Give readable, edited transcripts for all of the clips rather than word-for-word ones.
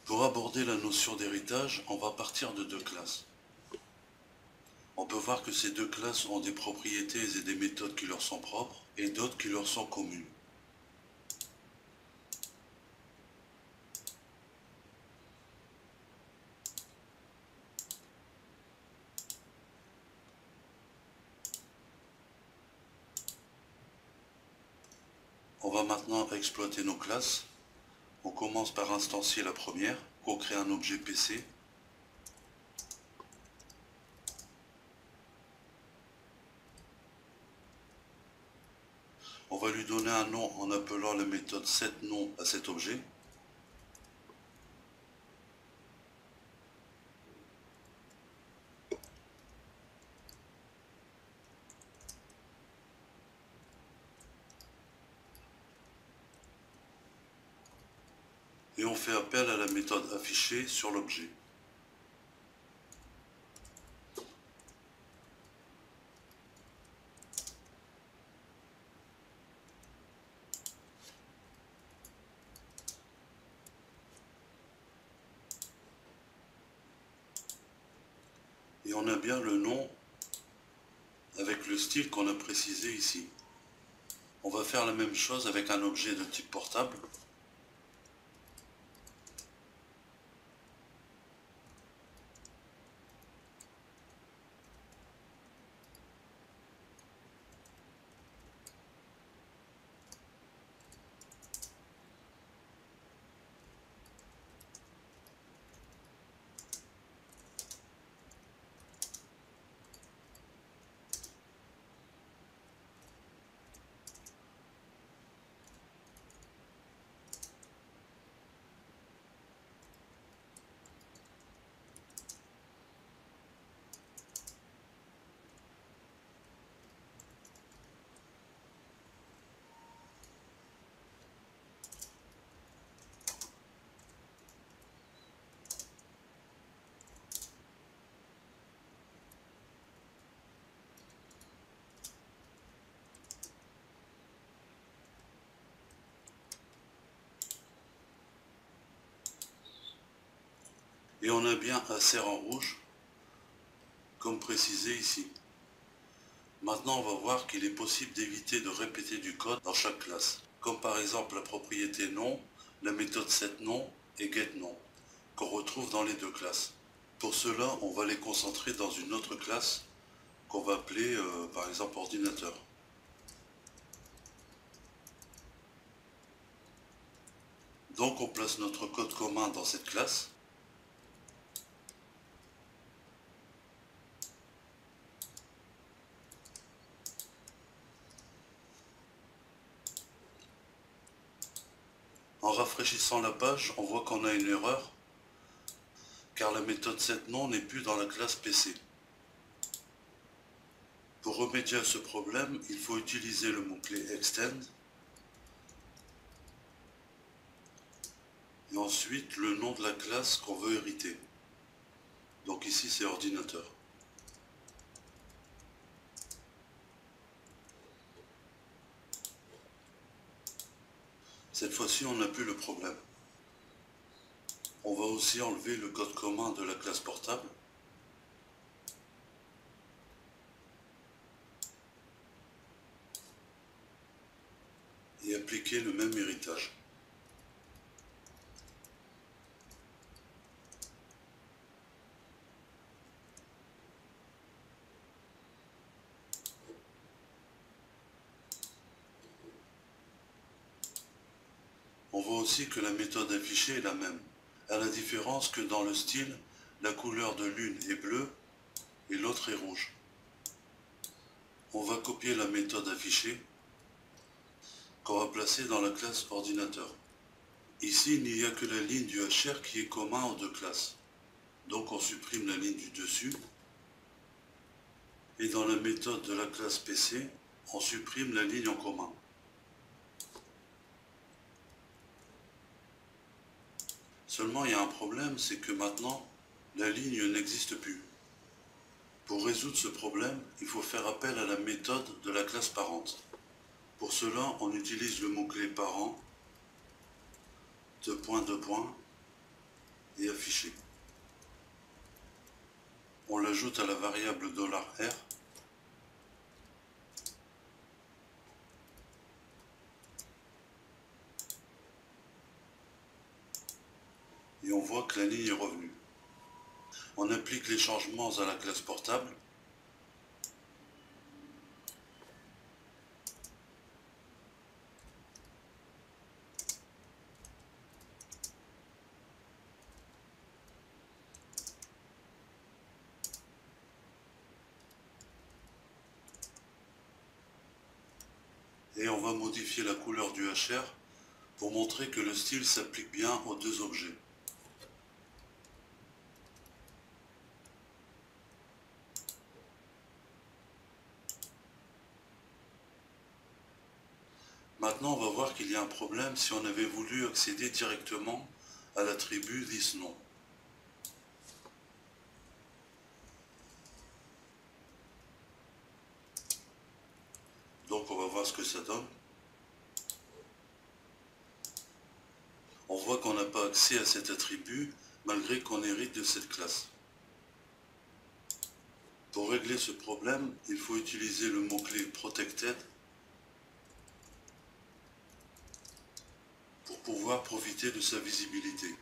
Pour aborder la notion d'héritage, on va partir de deux classes. On peut voir que ces deux classes ont des propriétés et des méthodes qui leur sont propres et d'autres qui leur sont communes. On va maintenant exploiter nos classes. On commence par instancier la première pour créer un objet PC. On va lui donner un nom en appelant la méthode setNom à cet objet. Et on fait appel à la méthode affichée sur l'objet. Et on a bien le nom avec le style qu'on a précisé ici. On va faire la même chose avec un objet de type portable. Et on a bien un serre en rouge, comme précisé ici. Maintenant, on va voir qu'il est possible d'éviter de répéter du code dans chaque classe, comme par exemple la propriété nom, la méthode setNom et getNom, qu'on retrouve dans les deux classes. Pour cela, on va les concentrer dans une autre classe qu'on va appeler par exemple ordinateur. Donc on place notre code commun dans cette classe. En rafraîchissant la page, on voit qu'on a une erreur, car la méthode setNom n'est plus dans la classe PC. Pour remédier à ce problème, il faut utiliser le mot-clé extend et ensuite le nom de la classe qu'on veut hériter. Donc ici c'est ordinateur. Cette fois-ci on n'a plus le problème. On va aussi enlever le code commun de la classe portable. Et appliquer le même héritage. On voit aussi que la méthode affichée est la même, à la différence que dans le style, la couleur de l'une est bleue et l'autre est rouge. On va copier la méthode affichée qu'on va placer dans la classe ordinateur. Ici, il n'y a que la ligne du HR qui est commun aux deux classes. Donc on supprime la ligne du dessus. Et dans la méthode de la classe PC, on supprime la ligne en commun. Seulement, il y a un problème, c'est que maintenant, la ligne n'existe plus. Pour résoudre ce problème, il faut faire appel à la méthode de la classe parente. Pour cela, on utilise le mot-clé parent, : et affiché. On l'ajoute à la variable $R et on voit que la ligne est revenue. On applique les changements à la classe portable. Et on va modifier la couleur du HR pour montrer que le style s'applique bien aux deux objets. Maintenant, on va voir qu'il y a un problème si on avait voulu accéder directement à l'attribut ThisNone. Donc on va voir ce que ça donne. On voit qu'on n'a pas accès à cet attribut malgré qu'on hérite de cette classe. Pour régler ce problème, il faut utiliser le mot-clé Protected pour pouvoir profiter de sa visibilité.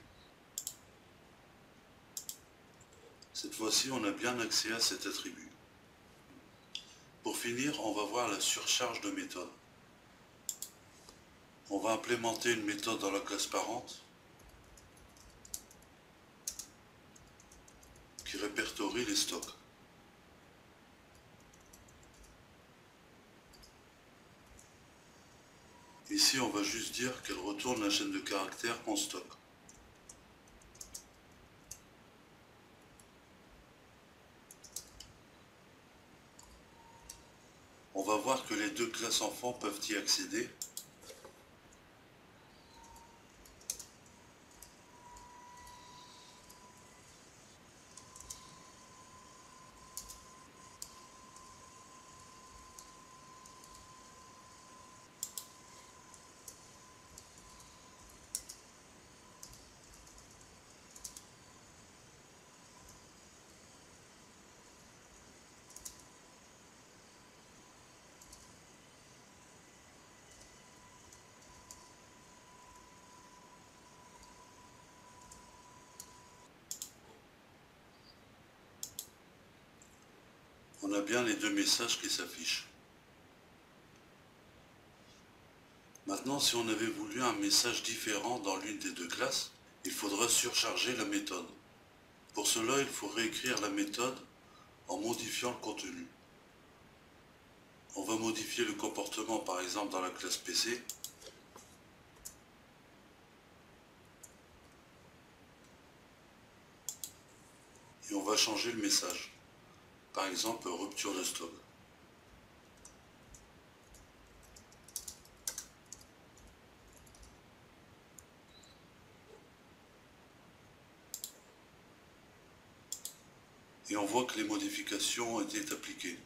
Cette fois-ci, on a bien accès à cet attribut. Pour finir, on va voir la surcharge de méthode. On va implémenter une méthode dans la classe parente qui répertorie les stocks. Ici, on va juste dire qu'elle retourne la chaîne de caractères en stock. On va voir que les deux classes enfants peuvent y accéder. On a bien les deux messages qui s'affichent. Maintenant, si on avait voulu un message différent dans l'une des deux classes, il faudra surcharger la méthode. Pour cela, il faut réécrire la méthode en modifiant le contenu. On va modifier le comportement par exemple dans la classe PC. Et on va changer le message. Par exemple, rupture de stock. Et on voit que les modifications ont été appliquées.